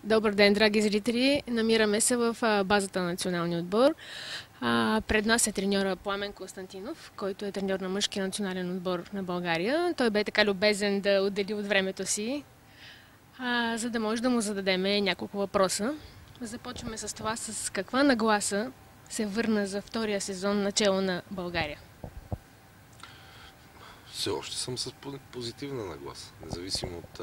Добър ден, драги зрители! Намираме се в базата на националния отбор. Пред нас е треньора Пламен Константинов, който е треньор на мъжкия национален отбор на България. Той бе така любезен да отдели от времето си, за да може да му зададем няколко въпроса. Започваме с това, с каква нагласа се върна за втория сезон начало на България? Все още съм с позитивна нагласа, независимо от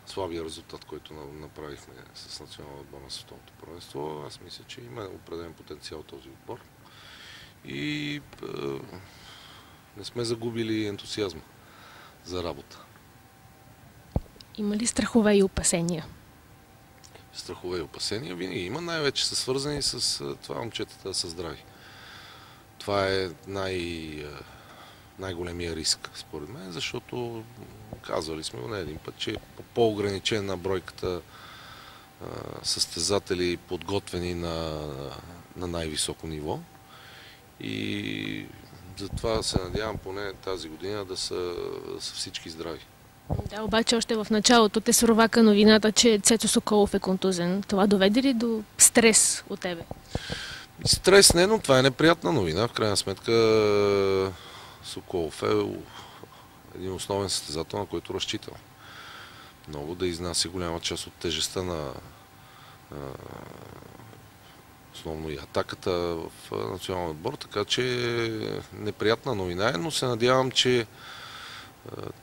слабия резултат, който направихме с националния отбор на световното първенство. Аз мисля, че има определен потенциал този отбор и не сме загубили ентусиазма за работа. Има ли страхове и опасения? Страхове и опасения винаги има, най-вече са свързани с това момчетата да са здрави. Това е най-големия риск, според мен, защото казвали сме го не един път, че по-ограничена на бройката състезатели, подготвени на най-високо ниво. И затова се надявам поне тази година да са всички здрави. Да, обаче още в началото те суровака новината, че Цецо Соколов е контузен. Това доведе ли до стрес от тебе? Стрес не, но това е неприятна новина. В крайна сметка Соколов е един основен състезател, на който разчитам. Много да изнася голяма част от тежестта на основно и атаката в националния отбор, така че неприятна новина е, но се надявам, че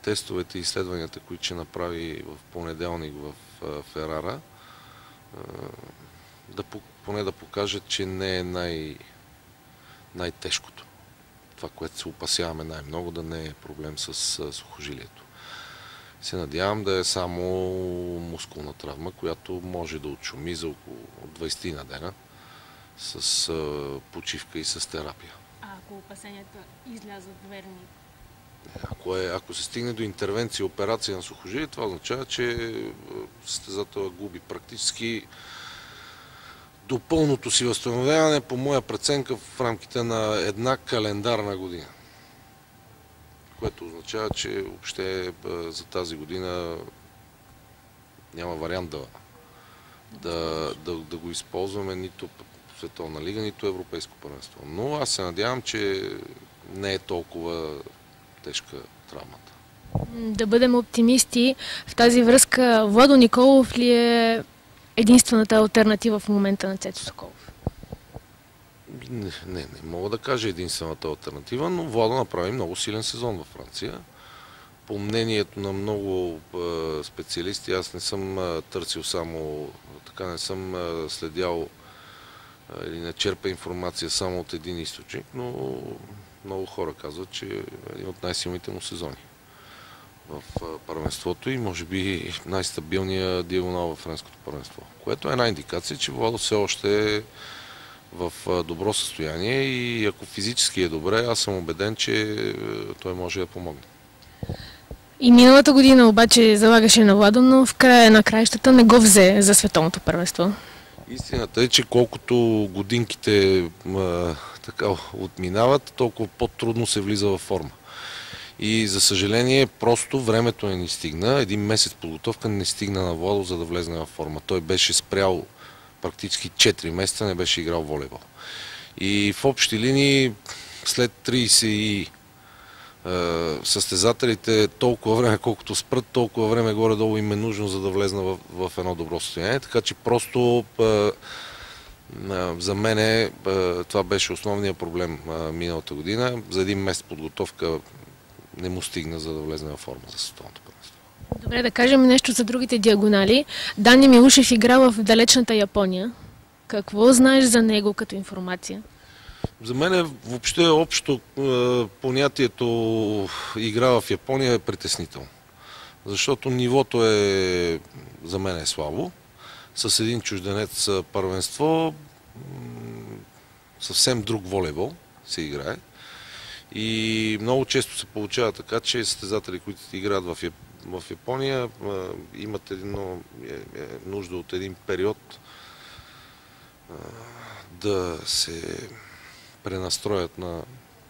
тестовете и изследванията, които ще направи в понеделник в Ферара, поне да покажат, че не е най-тежкото. Това, което се опасяваме най-много, да не е проблем с сухожилието. Се надявам да е само мускулна травма, която може да отшуми за около 20 на дена с почивка и с терапия. А ако опасенията излязат верни? Ако се стигне до интервенция, операция на сухожилие, това означава, че състезателът губи практически до пълното си възстановяване, по моя преценка, в рамките на една календарна година. Което означава, че въобще за тази година няма вариант да го използваме нито по Световна лига, нито Европейско първенство. Но аз се надявам, че не е толкова тежка травмата. Да бъдем оптимисти. В тази връзка Владо Николов ли е единствената алтернатива в момента на Цецо Соколов? Не мога да кажа единствената алтернатива, но Владо направи много силен сезон във Франция. По мнението на много специалисти, аз не съм търсил само, така не съм следял или не черпа информация само от един източник, но много хора казват, че е един от най-силните му сезони в първенството и може би най-стабилния диагонал в френското първенство. Което е една индикация, че Владо все още е в добро състояние и ако физически е добре, аз съм убеден, че той може да помогне. И миналата година обаче залагаше на Владо, но в края на краищата не го взе за световното първенство. Истината е, че колкото годинките така отминават, толкова по-трудно се влиза във форма. И за съжаление, просто времето не ни стигна. Един месец подготовка не стигна на Владо, за да влезне във форма. Той беше спрял практически 4 месеца, не беше играл волейбол. И в общи линии, след 30 и състезателите толкова време, колкото спрат, толкова време горе-долу им е нужно, за да влезна в едно добро състояние. Така че просто за мен това беше основният проблем миналата година. За един месец подготовка не му стигна, за да влезе във форма за световното първенство. Добре, да кажем нещо за другите диагонали. Дани Милушев играл в далечната Япония. Какво знаеш за него като информация? За мен въобще общо понятието игра в Япония е притеснително. Защото нивото за мен е слабо. С един чужденец първенство съвсем друг волейбол се играе. И много често се получава така, че състезатели, които играят в Япония, имат нужда от един период да се пренастроят на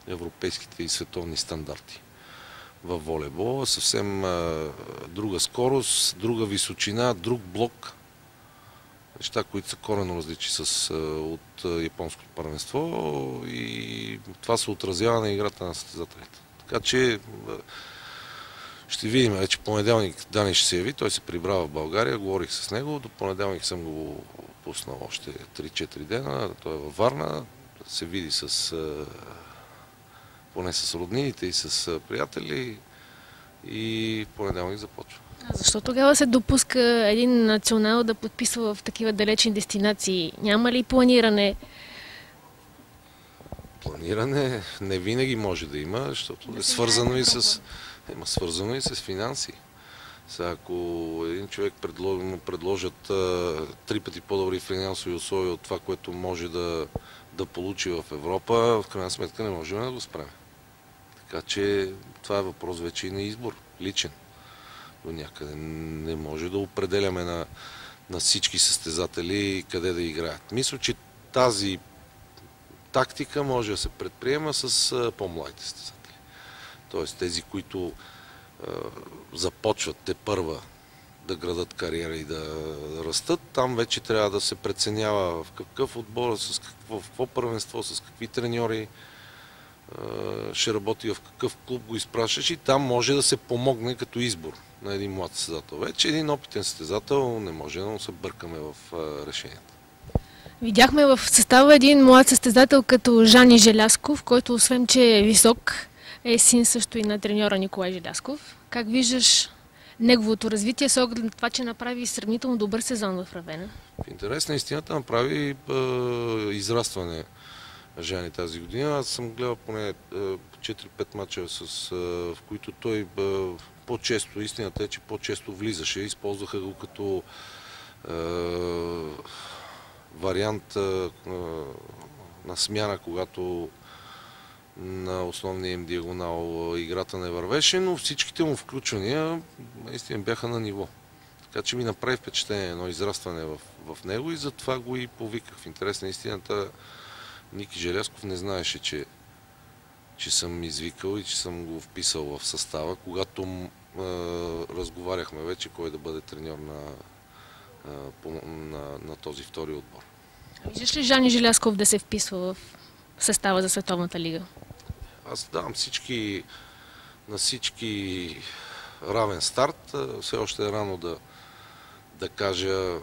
европейските и световни стандарти във волейбола. Съвсем друга скорост, друга височина, друг блок Неща, които са коренно различни от японското първенство и това се отразява на играта на състезателите. Така че ще видим вече понеделник Дани ще се яви, той се прибра в България, говорих с него, до понеделник съм го пуснал още 3-4 дена, той е във Варна, се види поне с роднините и с приятели и в понеделник започва. А защо тогава се допуска един национал да подписва в такива далечни дестинации? Няма ли планиране? Планиране не винаги може да има, защото е свързано и с финанси. Сега, ако един човек му предложат 3 пъти по-добри финансови условия от това, което може да получи в Европа, в крайна сметка не можем да го справим. Така че това е въпрос вече и на избор, личен. До някъде не може да определяме на всички състезатели къде да играят. Мисля, че тази тактика може да се предприема с по-младите състезатели. Тоест тези, които започват тепърва да градат кариера и да растат, там вече трябва да се преценява в какъв отбор, в какво първенство, с какви треньори ще работи, в какъв клуб го изпращаш и там може да се помогне като избор на един млад състезател. Вече един опитен състезател не може да му се бъркаме в решението. Видяхме в състава един млад състезател като Жани Желязков, който освен, че е висок, е син също и на треньора Николай Желязков. Как виждаш неговото развитие с оглед на това, че направи сравнително добър сезон в Равена? В интерес на истината направи израстване Жани тази година. Аз съм гледал поне 4-5 мача, в които той по-често, истината е, че по-често влизаше. Използваха го като вариант на смяна, когато на основния им диагонал играта не вървеше, но всичките му включвания наистина бяха на ниво. Така че ми направи впечатление едно израстване в него и затова го и повиках. В интерес на истината Ники Желязков не знаеше, че съм извикал и че съм го вписал в състава, когато разговаряхме вече кой да бъде треньор на този втори отбор. Виждаш ли Жани Желязков да се вписва в състава за Световната лига? Аз давам на всички равен старт. Все още е рано да кажа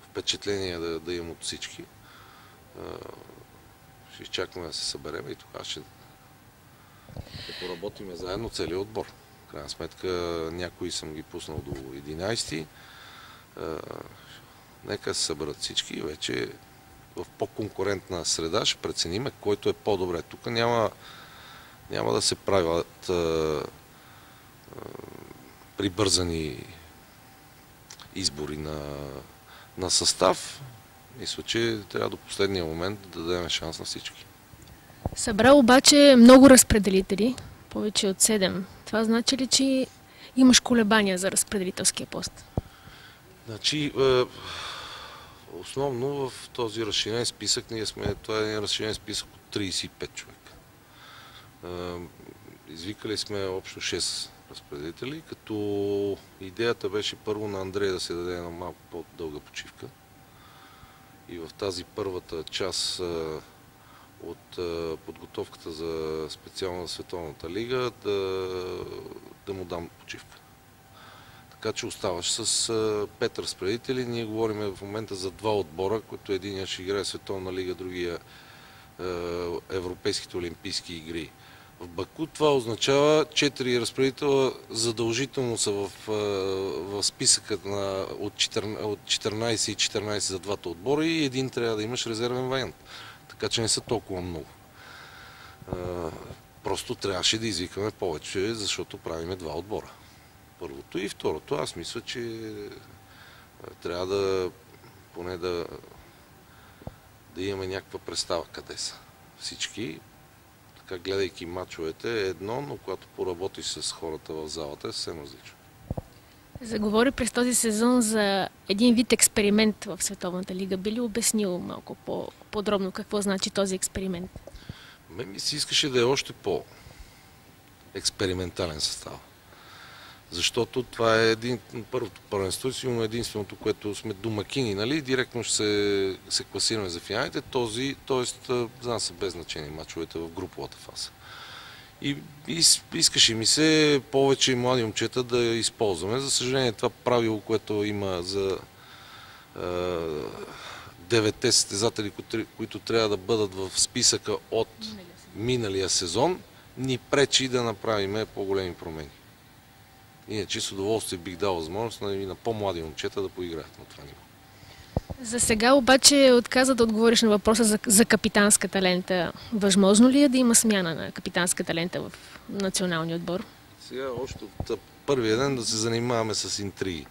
впечатление да имам от всички. Ще изчакаме да се съберем и тогава ще поработиме заедно целият отбор. В крайна сметка някои съм ги пуснал до 11-ти. Нека се съберат всички и вече в по-конкурентна среда ще прецениме който е по-добре. Тук няма да се правят прибързани избори на състав. Мисля, че трябва до последния момент да дадем шанс на всички. Събрал обаче много разпределители, повече от 7. Това значи ли, че имаш колебания за разпределителския пост? Значи, основно в този разширен списък, това е един разширен списък от 35 човека. Извикали сме общо 6 разпределители, като идеята беше първо на Андрей да се даде една малко по-дълга почивка. И в тази първата част от подготовката за специална Световната лига да му дам почивка. Така че оставаш с 5 разпределители. Ние говорим в момента за 2 отбора, които единия ще играе Световна лига, другия Европейските олимпийски игри в Баку. Това означава 4 разпределителя задължително са в списъка от 14 и 14 за двата отбора и един трябва да имаш резервен вариант. Така че не са толкова много. Просто трябваше да извикаме повече, защото правиме 2 отбора. Първото и второто. Аз мисля, че трябва поне да имаме някаква представа къде са всички. Така, гледайки мачовете е едно, но когато поработиш с хората в залата е съвсем различно. Заговори през този сезон за един вид експеримент в Световната лига. Би ли обяснил малко по-подробно какво значи този експеримент? Ми се искаше да е още по-експериментален състав. Защото това е първото първенство, сигурно единственото, което сме домакини, нали? Директно ще се класираме за финалите, т.е. за нас са без значение мачовете в груповата фаза. И искаше ми се повече млади момчета да използваме. За съжаление, това правило, което има за 9-те състезатели, които трябва да бъдат в списъка от миналия сезон, ни пречи да направим по-големи промени. Иначе с удоволствие бих дал възможност на по-млади момчета да поиграят на това ниво. За сега обаче отказа да отговориш на въпроса за капитанската лента. Възможно ли е да има смяна на капитанската лента в националния отбор? Сега още от първия ден да се занимаваме с интриги.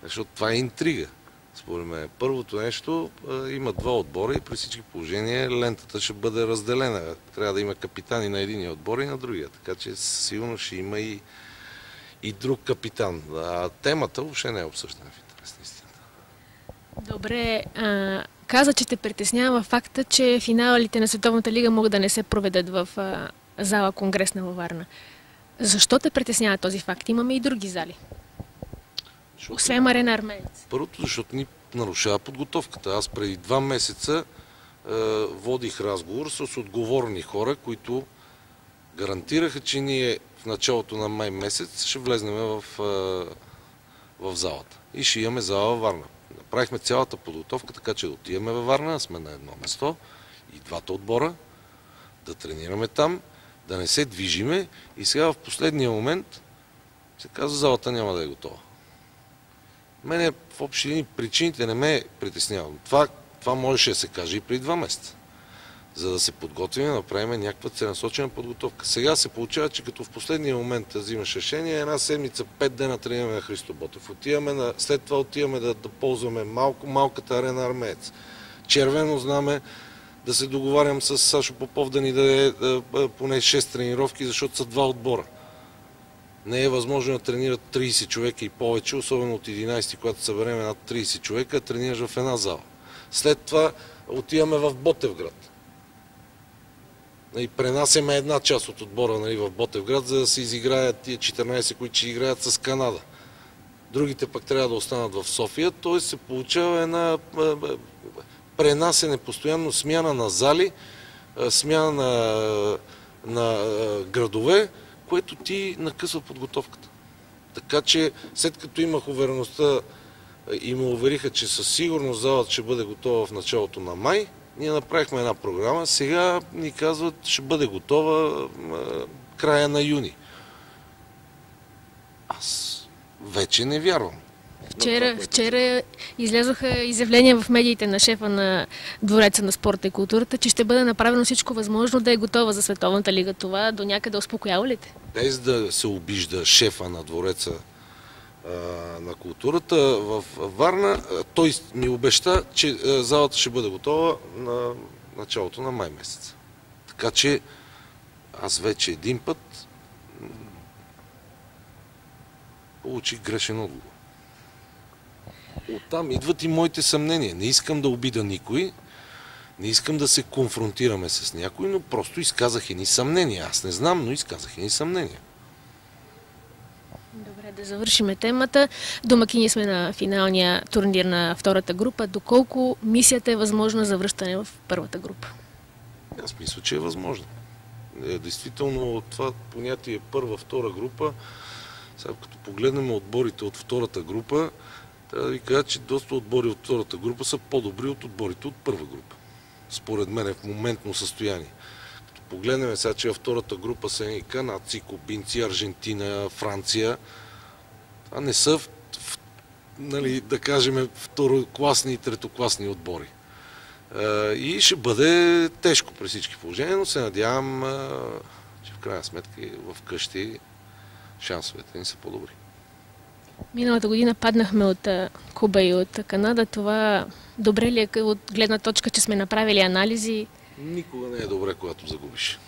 Защото това е интрига. Според мен. Първото нещо, има два отбора и при всички положения лентата ще бъде разделена. Трябва да има капитани на единия отбор и на другия. Така че сигурно ще има и друг капитан. А темата въобще не е обсъждана в интерес на истината. Добре, каза, че те притеснява факта, че финалите на Световната лига могат да не се проведат в зала Конгресна във Варна. Защо те притеснява този факт? Имаме и други зали. Освен Арена Армеец. Първото, защото ни нарушава подготовката. Аз преди 2 месеца водих разговор с отговорни хора, които гарантираха, че ние в началото на май месец ще влезнем в залата. И ще имаме зала във Варна. Направихме цялата подготовка, така че да отиваме във Варна, сме на едно место и двата отбора, да тренираме там, да не се движиме и сега в последния момент се казва, залата няма да е готова. Мене в общи линии причините не ме притесняват. Това можеше да се каже и преди 2 месеца. За да се подготвим, да направим някаква целенасочена подготовка. Сега се получава, че като в последния момент взимаш решение, една седмица, 5 дена тренираме на Христо Ботев. След това отиваме да ползваме малката Арена Армеец. Червено знаме да се договарям с Сашо Попов да ни даде поне 6 тренировки, защото са 2 отбора. Не е възможно да тренират 30 човека и повече, особено от 11, когато съберем над 30 човека, тренираш в една зала. След това отиваме в Ботевград. И пренасяме една част от отбора в Ботевград, за да се изиграят тия 14, които ще играят с Канада. Другите пък трябва да останат в София, т.е. се получава една пренасене, постоянно смяна на зали, смяна на градове, което ти накъсва подготовката. Така че, след като имах увереността и ме увериха, че със сигурност залата ще бъде готова в началото на май, ние направихме една програма. Сега ни казват, ще бъде готова края на юни. Аз вече не вярвам. Вчера излязоха изявления в медиите на шефа на Двореца на спорта и културата, че ще бъде направено всичко възможно да е готова за Световната лига. Това до някъде успокоява ли те? Без да се обижда шефа на Двореца на културата в Варна, той ми обеща, че залата ще бъде готова на началото на май месец. Така че аз вече един път получих грешен отговор. Оттам идват и моите съмнения. Не искам да обида никой, не искам да се конфронтираме с някой, но просто изказах едни съмнения. Аз не знам, но изказах едни съмнения. Добре, да завършим темата. Домакини сме на финалния турнир на втората група. Доколко мисията е възможна за връщане в първата група? Аз мисля, че е възможно. Действително това понятие първа, втора група, сега като погледнем отборите от втората група, трябва да ви кажа, че доста отбори от втората група са по-добри от отборите от първа група. Според мен е в моментно състояние. Като погледнем сега, че във втората група са и канадци, кубинци, Аржентина, Франция. Това не са, да кажем, второкласни и третокласни отбори. И ще бъде тежко при всички положения, но се надявам, че в крайна сметка в къщи шансовете ни са по-добри. Миналата година паднахме от Куба и от Канада. Това добре ли е от гледна точка, че сме направили анализи? Никога не е добре, когато загубиш.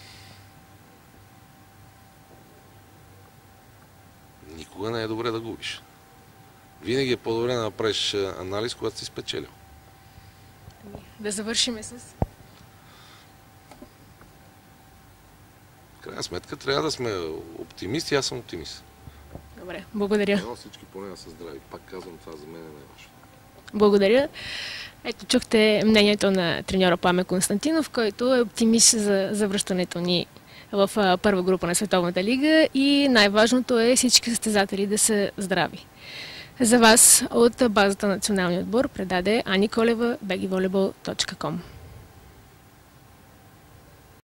Никога не е добре да губиш. Винаги е по-добре да направиш анализ, когато си спечелил. Да завършиме с... В крайна сметка трябва да сме оптимисти, аз съм оптимист. Добре, благодаря. Всички поне да са здрави. Пак казвам, това за мен е най-важно. Благодаря. Ето, чухте мнението на треньора Пламен Константинов, който е оптимист за завръщането ни в първа група на Световната лига и най-важното е всички състезатели да са здрави. За вас от базата на националния отбор предаде Ани Колева, begvolleyball.com.